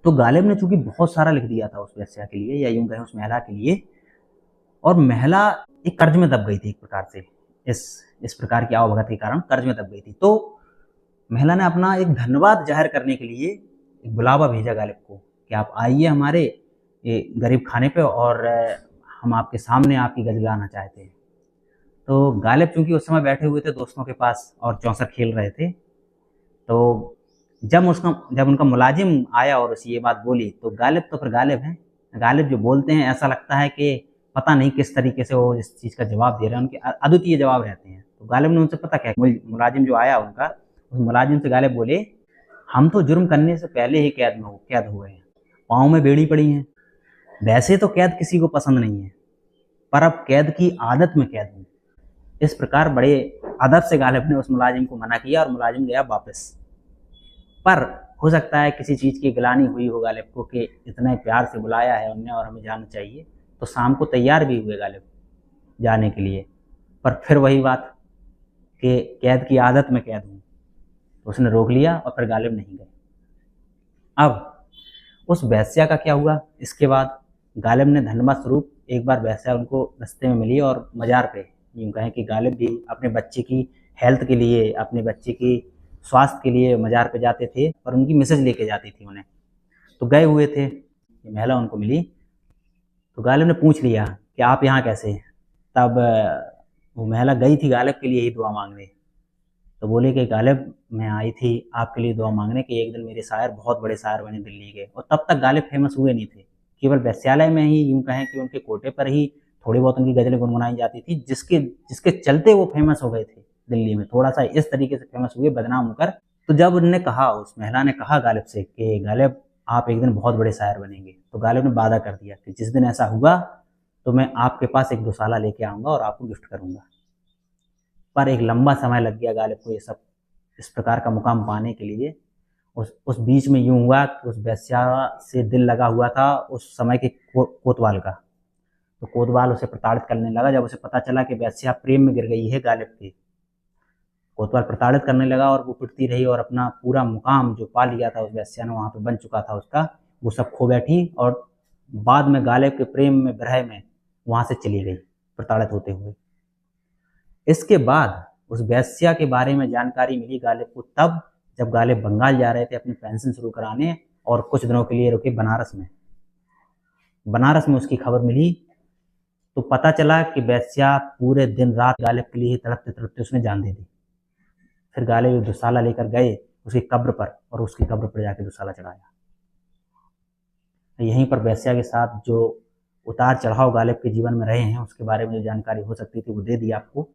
तो गालिब ने चूंकि बहुत सारा लिख दिया था उस वेश्या के लिए, या यूं कहें उस महिला के लिए, और महिला एक कर्ज में दब गई थी एक प्रकार से, इस प्रकार की आवभगत के कारण कर्ज में दब गई थी। तो महिला ने अपना एक धन्यवाद जाहिर करने के लिए एक बुलावा भेजा गालिब को कि आप आइए हमारे ये गरीब खाने पे, और हम आपके सामने आपकी गजल गाना चाहते हैं। तो गालिब चूंकि उस समय बैठे हुए थे दोस्तों के पास और चौसर खेल रहे थे, तो जब उनका मुलाजिम आया और उसे ये बात बोली, तो गालिब तो फिर गालिब हैं। गालिब जो बोलते हैं ऐसा लगता है कि पता नहीं किस तरीके से वो इस चीज़ का जवाब दे रहे हैं, उनके अद्वितीय जवाब रहते हैं। तो गालिब ने उनसे पता क्या, मुलाजिम जो आया उनका, उस मुलाजिम से गालिब बोले, हम तो जुर्म करने से पहले ही कैद हुए हैं, पाँव में बेड़ी पड़ी है। वैसे तो कैद किसी को पसंद नहीं है, पर अब कैद की आदत में कैद हूँ। इस प्रकार बड़े अदब से गालिब ने उस मुलाजिम को मना किया और मुलाजिम गया वापस। पर हो सकता है किसी चीज़ की गिलानी हुई हो गालिब को कि इतने प्यार से बुलाया है उनने और हमें जाना चाहिए, तो शाम को तैयार भी हुए गालिब जाने के लिए। पर फिर वही बात कि कैद की आदत में कैद हूँ, तो उसने रोक लिया और फिर गालिब नहीं गए। अब उस वेश्या का क्या हुआ, इसके बाद गालिब ने धन्यवाद स्वरूप एक बार वेश्या उनको रास्ते में मिली, और मज़ार पे यूँ कहें कि गालिब भी अपने बच्चे की हेल्थ के लिए, अपने बच्चे की स्वास्थ्य के लिए मज़ार पे जाते थे और उनकी मिसेज लेके जाती थी उन्हें। तो गए हुए थे, ये महिला उनको मिली, तो गालिब ने पूछ लिया कि आप यहाँ कैसे हैं। तब वो महिला गई थी गालिब के लिए ही दुआ मांगने। तो बोले कि गालिब मैं आई थी आपके लिए दुआ मांगने कि एक दिन मेरे शायर बहुत बड़े शायर बने दिल्ली के। और तब तक गालिब फेमस हुए नहीं थे, केवल वेश्यालय में ही यूं कहें कि उनके कोटे पर ही थोड़ी बहुत उनकी गजलें गुनगुनाई जाती थी, जिसके जिसके चलते वो फेमस हो गए थे दिल्ली में, थोड़ा सा इस तरीके से फेमस हुए बदनाम होकर। तो जब उनने कहा, उस महिला ने कहा गालिब से कि गालिब आप एक दिन बहुत बड़े शायर बनेंगे, तो गालिब ने वादा कर दिया कि जिस दिन ऐसा हुआ तो मैं आपके पास एक दुसाला लेके आऊँगा और आपको गिफ्ट करूँगा। पर एक लंबा समय लग गया गालिब को ये सब, इस प्रकार का मुकाम पाने के लिए। उस बीच में यूँ हुआ कि उस वेश्या से दिल लगा हुआ था उस समय के कोतवाल का। तो कोतवाल उसे प्रताड़ित करने लगा। जब उसे पता चला कि वेश्या प्रेम में गिर गई है गालिब के, कोतवाल प्रताड़ित करने लगा और वो पिटती रही, और अपना पूरा मुकाम जो पा लिया था उस वेश्या ने, वहाँ पे बन चुका था उसका, वो सब खो बैठी, और बाद में गालिब के प्रेम में, विरह में वहाँ से चली गई प्रताड़ित होते हुए। इसके बाद उस वेश्या के बारे में जानकारी मिली गालिब को तब, जब गालिब बंगाल जा रहे थे अपनी पेंशन शुरू कराने, और कुछ दिनों के लिए रुके बनारस में। बनारस में उसकी खबर मिली, तो पता चला कि वेश्या पूरे दिन रात गालिब के लिए तड़पते तड़पते उसने जान दे दी। फिर गालिब दुसाला लेकर गए उसकी कब्र पर, और उसकी कब्र पर जाके दुसाला चढ़ाया। यहीं पर वेश्या के साथ जो उतार चढ़ाव गालिब के जीवन में रहे हैं, उसके बारे में जो जानकारी हो सकती थी वो दे दी आपको।